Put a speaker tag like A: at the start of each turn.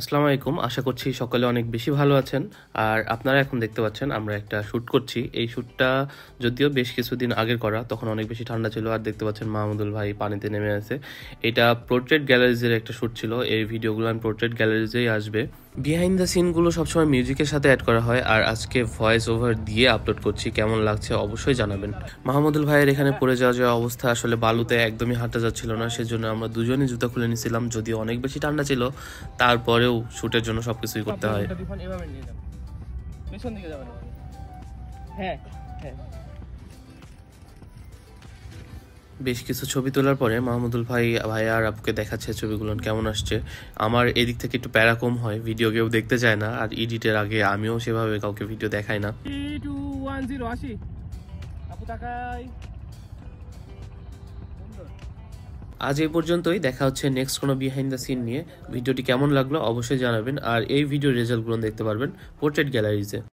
A: আসসালামু আলাইকুম। আশা করছি সকলে অনেক বেশি ভালো আছেন। আর আপনারা এখন দেখতে পাচ্ছেন আমরা একটা শ্যুট করছি। এই শ্যুটটা যদিও বেশ কিছুদিন আগের করা, তখন অনেক বেশি ঠান্ডা ছিল। আর দেখতে পাচ্ছেন মাহমুদুল ভাই পানিতে নেমে আছে। এটা পোর্ট্রেট গ্যালারিজের একটা শ্যুট ছিল। এই ভিডিওগুলো পোর্ট্রেট গ্যালারিজেই আসবে। বিহাইন্ড দ্য সিনগুলো সবসময় মিউজিকের সাথে অ্যাড করা হয়, আর আজকে ভয়েস ওভার দিয়ে আপলোড করছি। কেমন লাগছে অবশ্যই জানাবেন। মাহমুদুল ভাইয়ের এখানে পড়ে যাওয়া যে অবস্থা, আসলে বালুতে একদমই হাঁটা যাচ্ছিল না, সেজন্য আমরা দুজনই জুতা খুলে নিয়েছিলাম। যদিও অনেক বেশি ঠান্ডা ছিল, তারপরেও শুটের জন্য সবকিছুই করতে হয়। বেশ কিছু ছবি তোলার পরে মাহমুদুল ভাই আর আপুকে দেখাচ্ছে ছবিগুলো কেমন আসছে। আমার এদিক থেকে একটু প্যারা কম হয়, ভিডিও কেউ দেখতে চায় না, আর এডিটের আগে আমিও সেভাবে কাউকে ভিডিও দেখাই না। আজ এই পর্যন্তই। দেখা হচ্ছে নেক্সট কোনো বিহাইন্ড দ্য সিন নিয়ে। ভিডিওটি কেমন লাগলো অবশ্যই জানাবেন, আর এই ভিডিওর রেজাল্টগুলো দেখতে পারবেন পোর্ট্রেট গ্যালারিতে।